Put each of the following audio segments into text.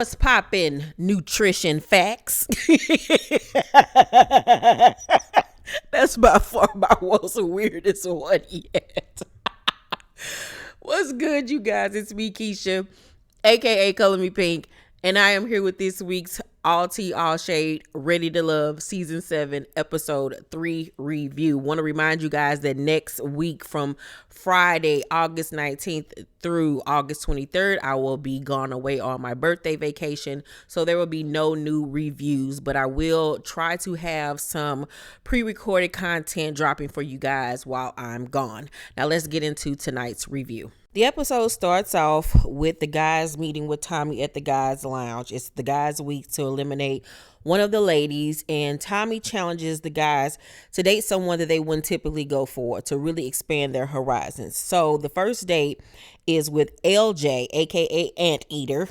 What's poppin'? Nutrition facts. That's by far my most weirdest one yet. What's good, you guys? It's me, Keisha, aka Color Me Pynk, and I am here with this week's All Tea, All Shade, Ready to Love Season 7, Episode 3 review. Want to remind you guys that next week from Friday, August 19th through August 23rd, I will be gone away on my birthday vacation, so there will be no new reviews, but I will try to have some pre-recorded content dropping for you guys while I'm gone. Now let's get into tonight's review. The episode starts off with the guys meeting with Tommy at the guys' lounge. It's the guys' week to eliminate one of the ladies, and Tommy challenges the guys to date someone that they wouldn't typically go for to really expand their horizons. So the first date is with LJ, aka Anteater,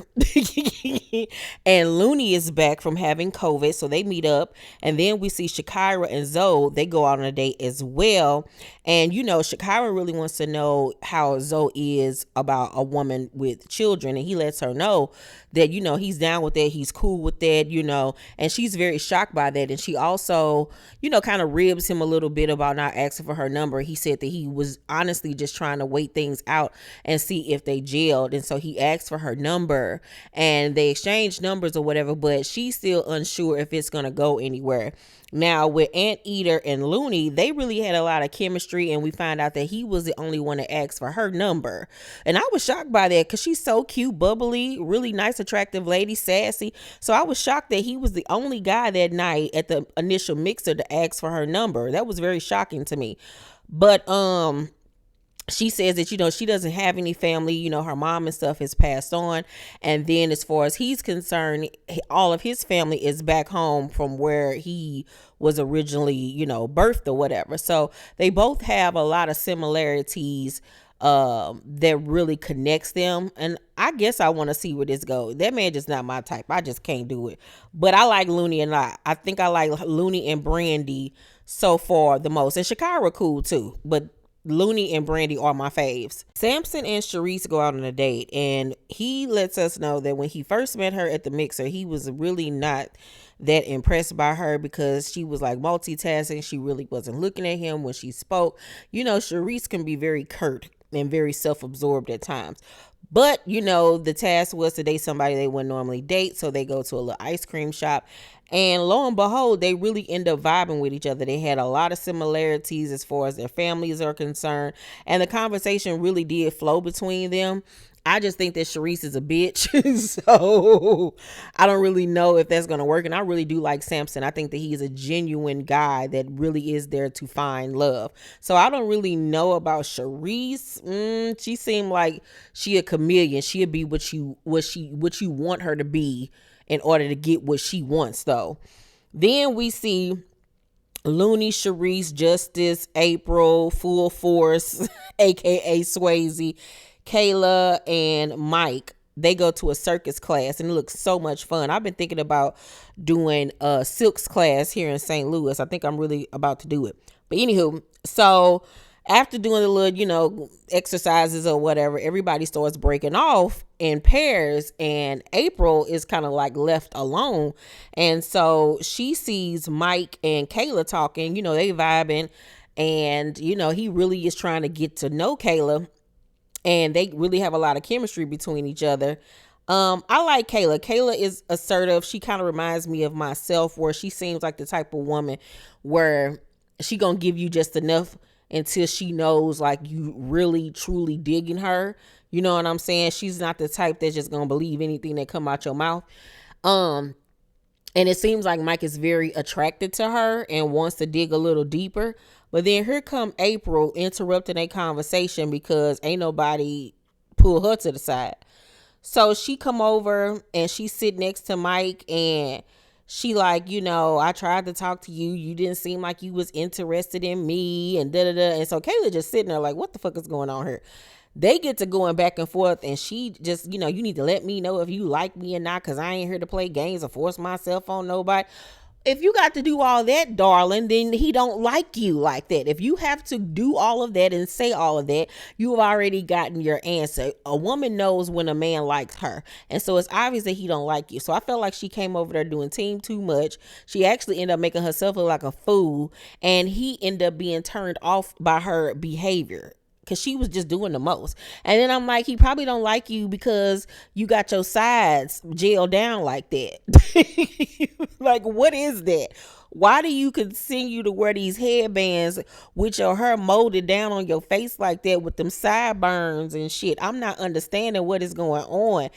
and Looney is back from having COVID, so they meet up. And then we see Shakira and Zoe. They go out on a date as well. And you know, Shakira really wants to know how Zoe is about a woman with children, and he lets her know that, you know, he's down with that, he's cool with that, you know, and she's very shocked by that. And she also, you know, kind of ribs him a little bit about not asking for her number. He said that he was honestly just trying to wait things out and see if they gelled, and so he asked for her number and they exchanged numbers or whatever, but she's still unsure if it's gonna go anywhere. Now with Anteater and Looney, they really had a lot of chemistry, and we find out that he was the only one that asked for her number. And I was shocked by that because she's so cute, bubbly, really nice, attractive lady, sassy. So I was shocked that he was the only guy that night at the initial mixer to ask for her number. That was very shocking to me. But she says that, you know, she doesn't have any family, you know, her mom and stuff has passed on. And then as far as he's concerned, all of his family is back home from where he was originally, you know, birthed or whatever. So they both have a lot of similarities that really connects them. And I guess I want to see where this goes. That man just not my type. I just can't do it. But I like Looney a lot. I think I like Looney and Brandy so far the most. And Shakira cool too. But Looney and Brandy are my faves. Samson and Sharice go out on a date, and he lets us know that when he first met her at the mixer, he was really not that impressed by her because she was like multitasking. She really wasn't looking at him when she spoke. You know, Sharice can be very curt and very self-absorbed at times. But, you know, the task was to date somebody they wouldn't normally date. So they go to a little ice cream shop. And lo and behold, they really end up vibing with each other. They had a lot of similarities as far as their families are concerned. And the conversation really did flow between them. I just think that Sharice is a bitch. So I don't really know if that's going to work. And I really do like Samson. I think that he's a genuine guy that really is there to find love. So I don't really know about Sharice. She seemed like she a chameleon. She'll be what you want her to be in order to get what she wants, though. Then we see Looney, Sharice, Justice, April, Full Force, aka Swayze, Kayla, and Mike. They go to a circus class, and it looks so much fun. I've been thinking about doing a silks class here in St. Louis. I think I'm really about to do it. But anywho, so after doing the little, you know, exercises or whatever, everybody starts breaking off in pairs, and April is kind of like left alone. And so she sees Mike and Kayla talking, you know, they vibing, and, you know, he really is trying to get to know Kayla, and they really have a lot of chemistry between each other. I like Kayla. Kayla is assertive. She kind of reminds me of myself, where she seems like the type of woman where she gonna give you just enough until she knows like you really truly digging her. You know what I'm saying? She's not the type that's just gonna believe anything that come out your mouth. And it seems like Mike is very attracted to her and wants to dig a little deeper. But then here come April interrupting a conversation because ain't nobody pull her to the side. So she come over and she sit next to Mike, and she like, you know, I tried to talk to you. You didn't seem like you was interested in me, and da-da-da. And so Kayla just sitting there like, what the fuck is going on here? They get to going back and forth, and she just, you know, you need to let me know if you like me or not, because I ain't here to play games or force myself on nobody. If you got to do all that, darling, then he don't like you like that. If you have to do all of that and say all of that, you have already gotten your answer. A woman knows when a man likes her, and so it's obvious that he don't like you. So I felt like she came over there doing team too much. She actually ended up making herself look like a fool, and he ended up being turned off by her behavior, because she was just doing the most. And then I'm like, he probably don't like you because you got your sides gelled down like that. Like, what is that? Why do you continue to wear these headbands with your hair molded down on your face like that with them sideburns and shit? I'm not understanding what is going on.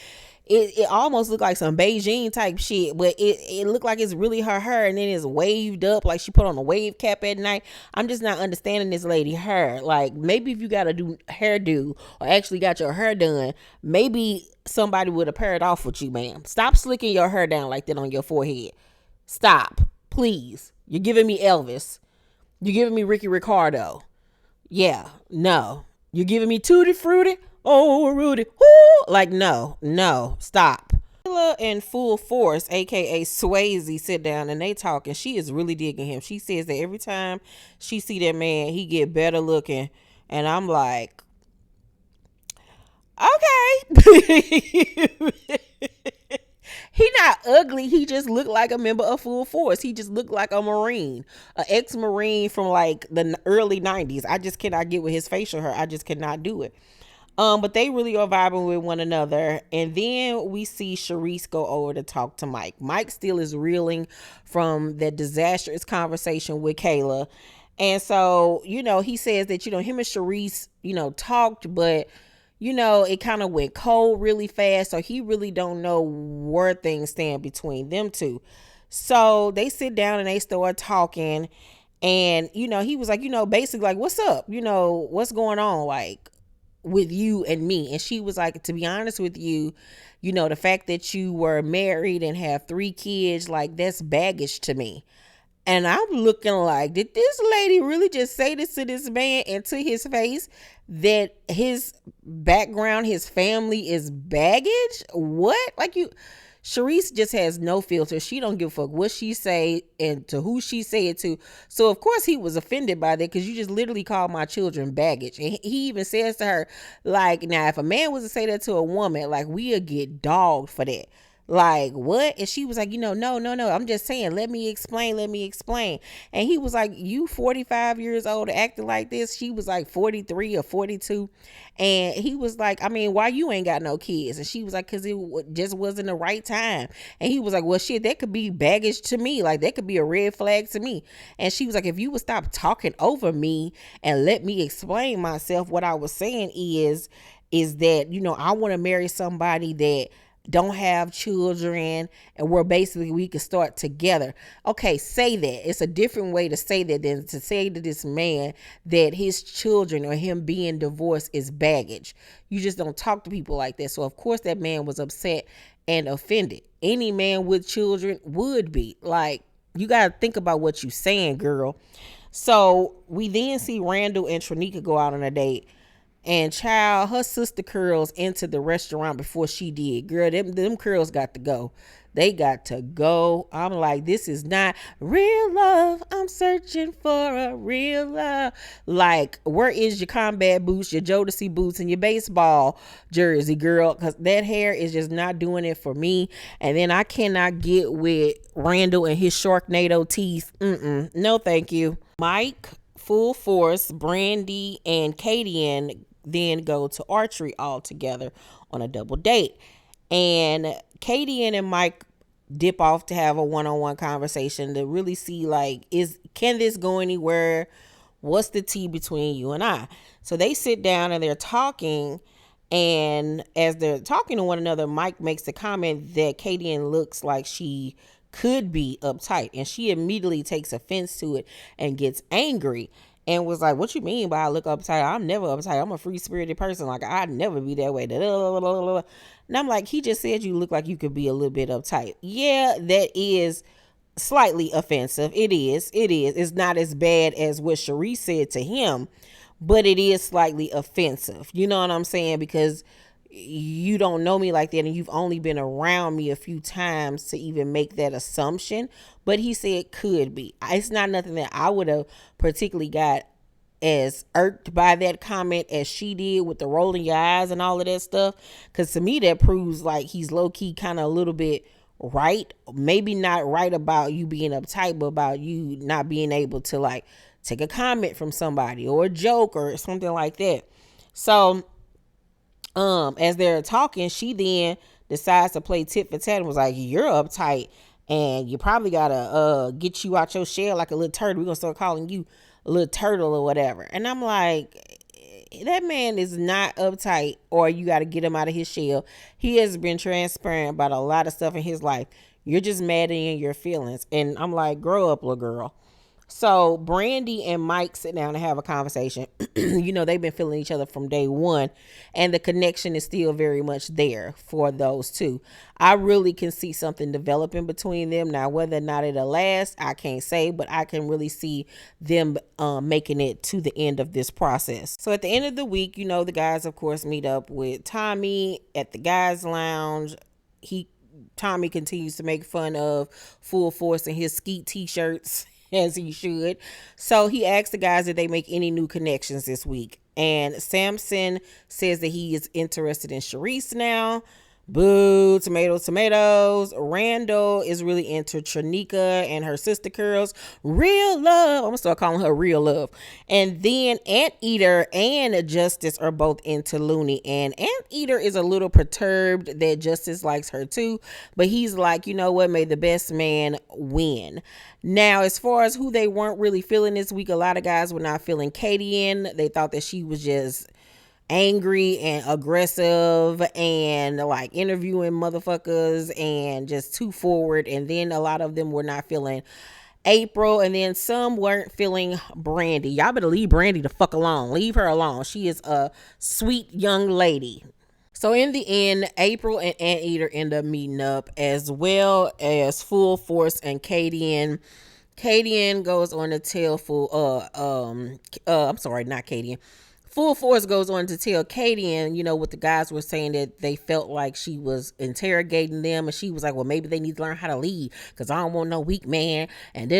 It almost looked like some Beijing type shit, but it looked like it's really her hair, and then it's waved up like she put on a wave cap at night. I'm just not understanding this lady hair. Like, maybe if you got to do hairdo or actually got your hair done, maybe somebody would have paired off with you, ma'am. Stop slicking your hair down like that on your forehead. Stop, please. You're giving me Elvis. You're giving me Ricky Ricardo. Yeah, no. You're giving me Tutti Frutti. Oh, Rudy. Woo! Like, no, stop. Kayla and Full Force, aka Swayze, sit down and they talk, and she is really digging him. She says that every time she see that man, he get better looking. And I'm like, okay. He not ugly. He just looked like a member of Full Force. He just looked like a Marine, an ex-Marine from like the early 90s. I just cannot get with his facial hair. I just cannot do it. But they really are vibing with one another. And then we see Sharice go over to talk to Mike. Mike still is reeling from that disastrous conversation with Kayla. And so, he says that, him and Sharice, talked, but, it kind of went cold really fast. So he really don't know where things stand between them two. So they sit down and they start talking. And, he was like, basically like, what's up? What's going on? Like, with you and me. And she was like, to be honest with you, the fact that you were married and have 3 kids, like, that's baggage to me. And I'm looking like, did this lady really just say this to this man and to his face, that his background, his family is baggage? What? Like, Sharice just has no filter. She don't give a fuck what she say and to who she say it to. So of course he was offended by that, because you just literally called my children baggage. And he even says to her, like, now if a man was to say that to a woman, like, we'll get dogged for that. Like, what? And she was like, no, I'm just saying, let me explain. And he was like, you 45 years old acting like this? She was like 43 or 42. And he was like, I mean, why you ain't got no kids? And she was like, because it just wasn't the right time. And he was like, well, shit, that could be baggage to me. Like, that could be a red flag to me. And she was like, if you would stop talking over me and let me explain myself, what I was saying is that, I want to marry somebody that don't have children, and we could start together. Okay, say that. It's a different way to say that than to say to this man that his children or him being divorced is baggage. You just don't talk to people like that. So of course that man was upset and offended. Any man with children would be. Like, you got to think about what you're saying, girl. So we then see Randall and Tronika go out on a date. And child, her sister curls entered the restaurant before she did. Girl, them curls got to go. They got to go. I'm like, this is not real love. I'm searching for a real love. Like, where is your combat boots, your Jodeci boots, and your baseball jersey, girl? Because that hair is just not doing it for me. And then I cannot get with Randall and his Sharknado teeth. No, thank you. Mike, Full Force, Brandy, and Katie then go to archery all together on a double date. And Katie and Mike dip off to have a one-on-one conversation to really see, like, can this go anywhere? What's the tea between you and I? So they sit down and they're talking, and as they're talking to one another, Mike makes the comment that Katie looks like she could be uptight, and she immediately takes offense to it and gets angry. And was like, what you mean by I look uptight? I'm never uptight. I'm a free-spirited person. Like, I'd never be that way. And I'm like, he just said you look like you could be a little bit uptight. Yeah, that is slightly offensive. It is. It's not as bad as what Sharice said to him, but it is slightly offensive. You know what I'm saying? Because you don't know me like that, and you've only been around me a few times to even make that assumption. But he said could be. It's not nothing that I would have particularly got as irked by that comment as she did with the rolling your eyes and all of that stuff. Because to me, that proves like he's low key kind of a little bit right. Maybe not right about you being uptight, but about you not being able to like take a comment from somebody or a joke or something like that. So, as they're talking, she then decides to play tit for tat and was like, "You're uptight, and you probably gotta get you out your shell like a little turtle. We're gonna start calling you a little turtle or whatever." And I'm like, that man is not uptight, or you got to get him out of his shell. He has been transparent about a lot of stuff in his life. You're just mad in your feelings. And I'm like, grow up, little girl. So Brandy and Mike sit down and have a conversation. They've been feeling each other from day one, and the connection is still very much there for those two. I really can see something developing between them. Now, whether or not it'll last, I can't say, but I can really see them making it to the end of this process. So at the end of the week, the guys, of course, meet up with Tommy at the guys' lounge. Tommy continues to make fun of Full Force and his skeet t-shirts, as he should. So he asked the guys if they make any new connections this week. And Samson says that he is interested in Sharice now. Boo, tomatoes, tomatoes. Randall is really into Trinika and her sister girls. Real love. I'm gonna start calling her Real Love. And then Anteater and Justice are both into Looney. And Anteater is a little perturbed that Justice likes her too. But he's like, you know what? May the best man win. Now, as far as who they weren't really feeling this week, a lot of guys were not feeling Katie in. They thought that she was just angry and aggressive and like interviewing motherfuckers and just too forward. And then a lot of them were not feeling April, and then some weren't feeling Brandy. Y'all better leave Brandy the fuck alone. Leave her alone. She is a sweet young lady. So in the end, April and Anteater end up meeting up, as well as Full Force and Kadian. Kadian goes on to tell Full Force goes on to tell Kadian, what the guys were saying, that they felt like she was interrogating them, and she was like, well, maybe they need to learn how to lead, because I don't want no weak man, and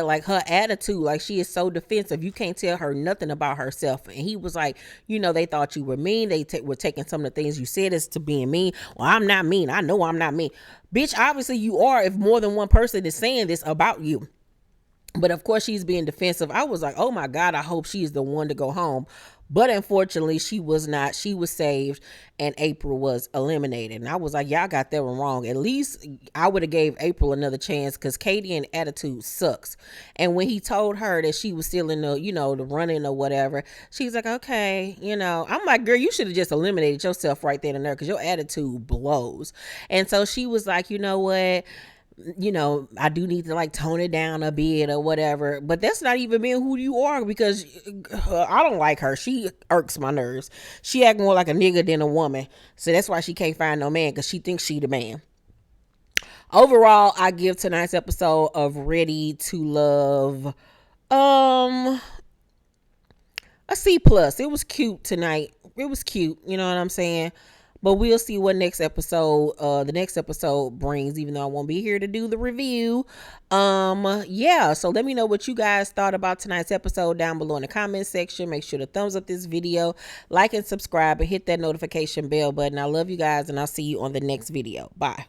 like her attitude, like she is so defensive, you can't tell her nothing about herself. And he was like, they thought you were mean, they were taking some of the things you said as to being mean. Well, I'm not mean, I know I'm not mean. Bitch, obviously you are, if more than one person is saying this about you. But of course she's being defensive. I was like, oh my God, I hope she's the one to go home. But unfortunately, she was not. She was saved, and April was eliminated. And I was like, y'all got that one wrong. At least I would have gave April another chance, because Kadian's attitude sucks. And when he told her that she was still in the, the running or whatever, she's like, okay, I'm like, girl, you should have just eliminated yourself right then and there, because your attitude blows. And so she was like, you know what? I do need to like tone it down a bit or whatever. But that's not even being who you are, because I don't like her. She irks my nerves. She act more like a nigga than a woman. So that's why she can't find no man, because she thinks she the man. Overall, I give tonight's episode of Ready to Love a C+. It was cute tonight. It was cute. You know what I'm saying? But we'll see what the next episode brings, even though I won't be here to do the review. So let me know what you guys thought about tonight's episode down below in the comment section. Make sure to thumbs up this video, like and subscribe, and hit that notification bell button. I love you guys, and I'll see you on the next video. Bye.